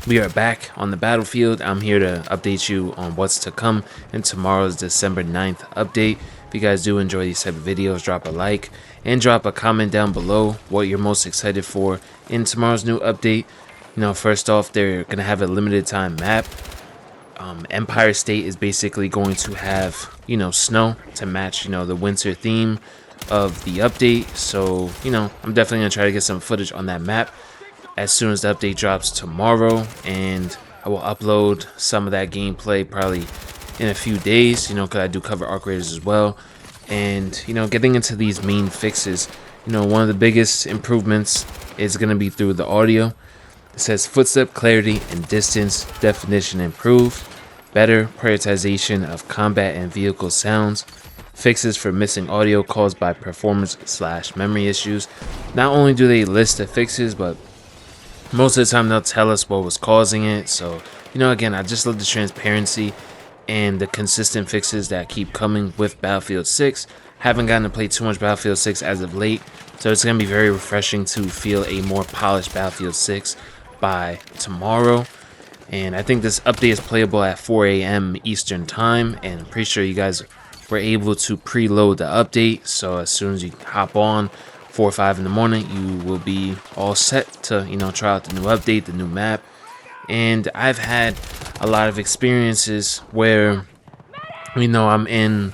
We are back on the battlefield. I'm here to update you on what's to come in tomorrow's December 9th update. If you guys do enjoy these type of videos, drop a like and drop a comment down below what you're most excited for in tomorrow's new update. First off, they're going to have a limited time map. Empire State is basically going to have, snow to match, the winter theme of the update. So, I'm definitely going to try to get some footage on that map as soon as the update drops tomorrow, and I will upload some of that gameplay probably in a few days, because I do cover arc raiders as well. And getting into these main fixes, one of the biggest improvements is going to be through the audio. It says footstep clarity and distance definition improved, better prioritization of combat and vehicle sounds, fixes for missing audio caused by performance/memory issues. Not only do they list the fixes, but most of the time they'll tell us what was causing it. So, again, I just love the transparency and the consistent fixes that keep coming with Battlefield 6. Haven't gotten to play too much Battlefield 6 as of late, so it's going to be very refreshing to feel a more polished Battlefield 6 by tomorrow. And I think this update is playable at 4 a.m. Eastern time, and I'm pretty sure you guys were able to preload the update. So as soon as you hop on 4 or 5 in the morning, you will be all set to try out the new update, the new map. And I've had a lot of experiences where I'm in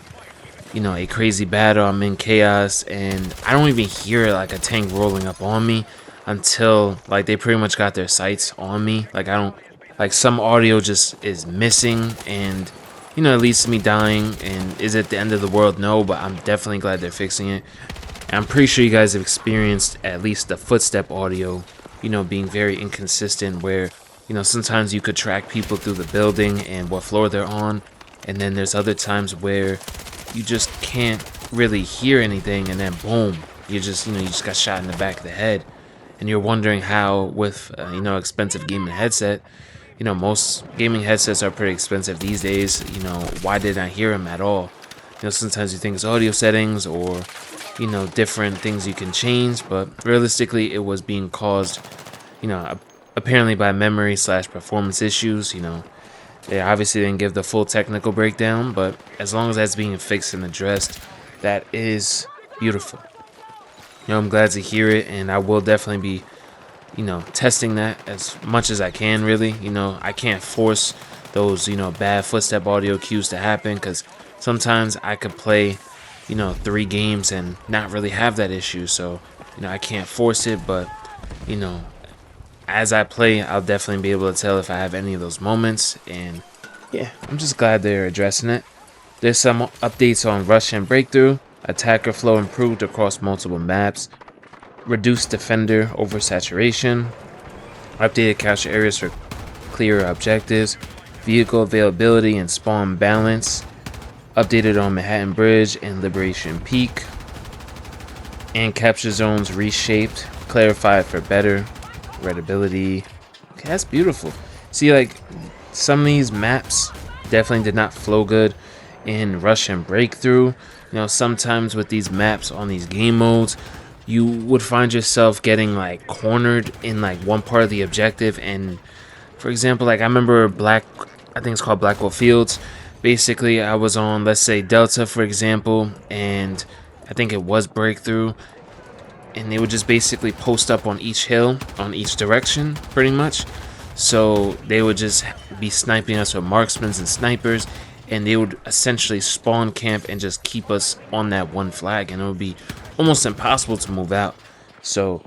a crazy battle, I'm in chaos, and I don't even hear like a tank rolling up on me until like they pretty much got their sights on me. Like I don't, like some audio just is missing, and it leads to me dying. And is it the end of the world? No, but I'm definitely glad they're fixing it. And I'm pretty sure you guys have experienced at least the footstep audio, being very inconsistent, where sometimes you could track people through the building and what floor they're on, and then there's other times where you just can't really hear anything, and then boom, you just got shot in the back of the head, and you're wondering how, with expensive gaming headset, most gaming headsets are pretty expensive these days, why didn't I hear them at all? Sometimes you think it's audio settings or different things you can change, but realistically it was being caused apparently by memory/performance issues. They obviously didn't give the full technical breakdown, but as long as that's being fixed and addressed, that is beautiful. I'm glad to hear it, and I will definitely be testing that as much as I can. Really, I can't force those bad footstep audio cues to happen, because sometimes I could play 3 games and not really have that issue. So I can't force it, but as I play, I'll definitely be able to tell if I have any of those moments. And yeah, I'm just glad they're addressing it. There's some updates on rush and breakthrough. Attacker flow improved across multiple maps. Reduced defender oversaturation. Updated capture areas for clearer objectives. Vehicle availability and spawn balance. Updated on Manhattan Bridge and Liberation Peak. And capture zones reshaped. Clarified for better readability. Okay, that's beautiful. See, like, some of these maps definitely did not flow good in rush and breakthrough. Sometimes with these maps on these game modes, you would find yourself getting like cornered in like one part of the objective. And for example, like I remember I think it's called Blackwell Fields. Basically, I was on, let's say, Delta, for example, and I think it was breakthrough, and they would just basically post up on each hill, on each direction, pretty much. So they would just be sniping us with marksmen and snipers, and they would essentially spawn camp and just keep us on that one flag, and it would be almost impossible to move out. So,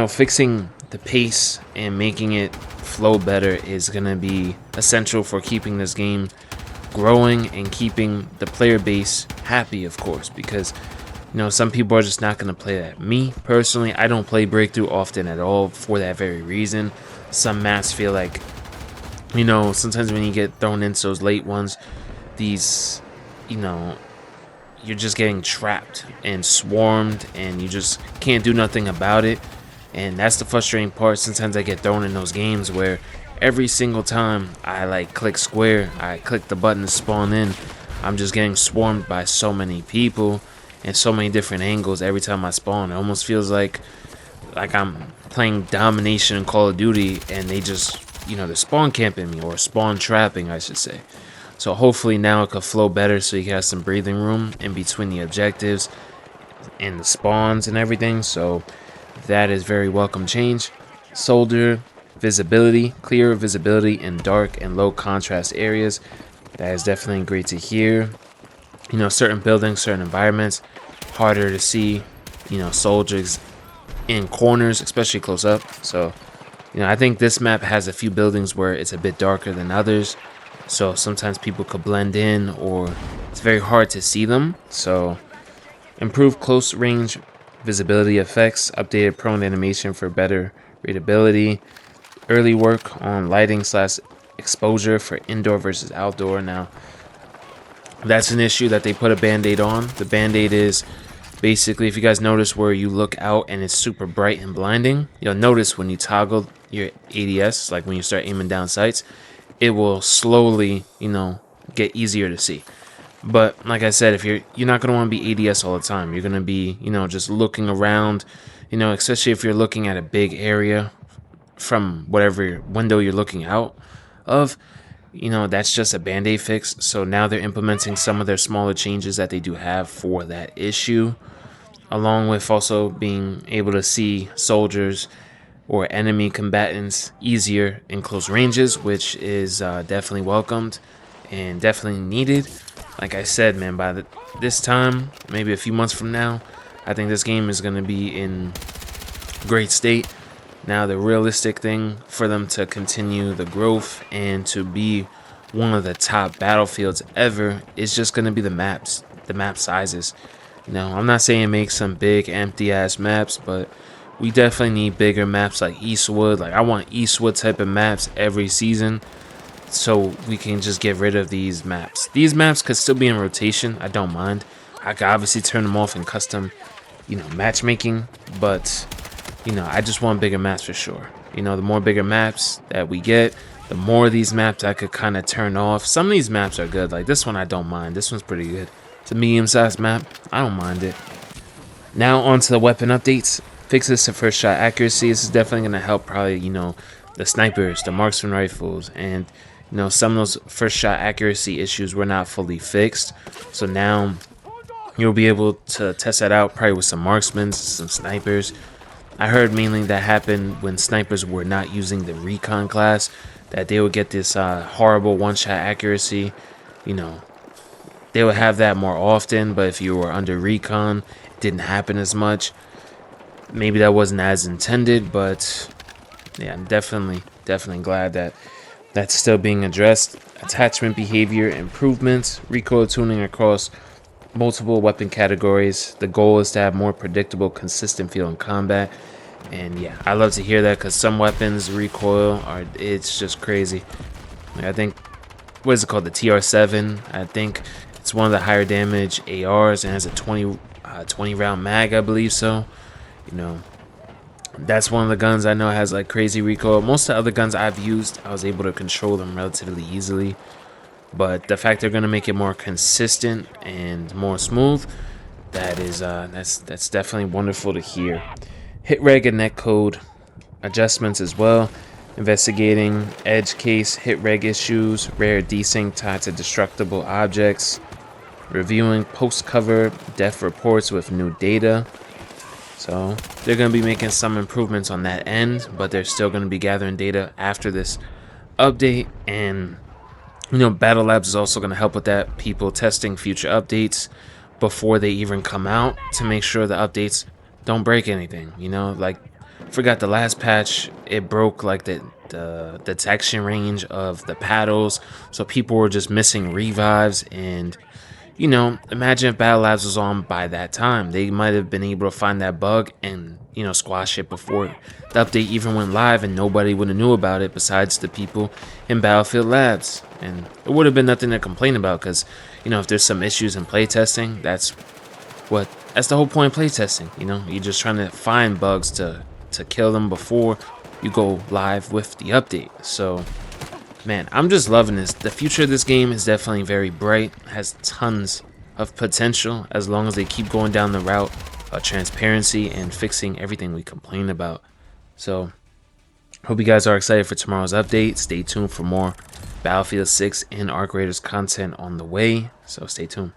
fixing the pace and making it flow better is going to be essential for keeping this game growing and keeping the player base happy, of course, because some people are just not going to play that. Me personally, I don't play breakthrough often at all for that very reason. Some maps feel like sometimes when you get thrown into those late ones, these you're just getting trapped and swarmed, and you just can't do nothing about it. And that's the frustrating part. Sometimes I get thrown in those games where every single time I like click square, I click the button to spawn in, I'm just getting swarmed by so many people and so many different angles every time I spawn. It almost feels like I'm playing domination in Call of Duty, and they just they're spawn camping me or spawn trapping, I should say. So hopefully now it could flow better so you have some breathing room in between the objectives and the spawns and everything. So that is very welcome change. Soldier visibility, clear visibility in dark and low contrast areas. That is definitely great to hear. Certain buildings, certain environments, harder to see, soldiers in corners, especially close up. So, I think this map has a few buildings where it's a bit darker than others. So sometimes people could blend in or it's very hard to see them. So improved close range visibility effects, updated prone animation for better readability, early work on lighting / exposure for indoor versus outdoor. Now, that's an issue that they put a band-aid on. The band-aid is basically, if you guys notice where you look out and it's super bright and blinding, you'll notice when you toggle your ADS, like when you start aiming down sights, it will slowly, get easier to see. But like I said, if you're not going to want to be ADS all the time. You're going to be, just looking around, especially if you're looking at a big area from whatever window you're looking out of, that's just a band-aid fix. So now they're implementing some of their smaller changes that they do have for that issue, along with also being able to see soldiers or enemy combatants easier in close ranges, which is definitely welcomed and definitely needed. Like I said, man, by this time, maybe a few months from now, I think this game is going to be in great state. Now, the realistic thing for them to continue the growth and to be one of the top battlefields ever is just going to be the map sizes. I'm not saying make some big empty ass maps, but we definitely need bigger maps like Eastwood. Like, I want Eastwood type of maps every season so we can just get rid of these maps. These maps could still be in rotation. I don't mind. I could obviously turn them off in custom, matchmaking, but I just want bigger maps for sure. The more bigger maps that we get, the more of these maps I could kind of turn off. Some of these maps are good. Like this one, I don't mind. This one's pretty good. It's a medium-sized map. I don't mind it. Now on to the weapon updates. Fixes to first shot accuracy. This is definitely going to help probably, the snipers, the marksman rifles, and, some of those first shot accuracy issues were not fully fixed. So now you'll be able to test that out probably with some marksmen, some snipers. I heard mainly that happened when snipers were not using the recon class, that they would get this horrible one-shot accuracy. They would have that more often, but if you were under recon, it didn't happen as much. Maybe that wasn't as intended, but yeah, I'm definitely glad that that's still being addressed. Attachment behavior improvements, recoil tuning across multiple weapon categories. The goal is to have more predictable, consistent feel in combat. And yeah, I love to hear that because some weapons recoil it's just crazy. I think, what is it called, the TR7? I think it's one of the higher damage ARs and has a 20 round mag, I believe so. That's one of the guns I know has like crazy recoil. Most of the other guns I've used, I was able to control them relatively easily. But the fact they're going to make it more consistent and more smooth, that's definitely wonderful to hear. Hit reg and netcode adjustments as well. Investigating edge case hit reg issues, rare desync tied to destructible objects. Reviewing post cover def reports with new data. So they're going to be making some improvements on that end, but they're still going to be gathering data after this update. And Battle Labs is also going to help with that. People testing future updates before they even come out to make sure the updates don't break anything. Like, forgot the last patch, it broke like the detection range of the paddles, so people were just missing revives. And imagine if Battle Labs was on by that time. They might have been able to find that bug and squash it before the update even went live, and nobody would have knew about it besides the people in Battlefield Labs. And it would have been nothing to complain about, because if there's some issues in playtesting, that's the whole point of playtesting. You're just trying to find bugs to kill them before you go live with the update. So man, I'm just loving this. The future of this game is definitely very bright, has tons of potential as long as they keep going down the route of transparency and fixing everything we complain about. So Hope you guys are excited for tomorrow's update. Stay tuned for more Battlefield 6 and Arc Raiders content on the way, so stay tuned.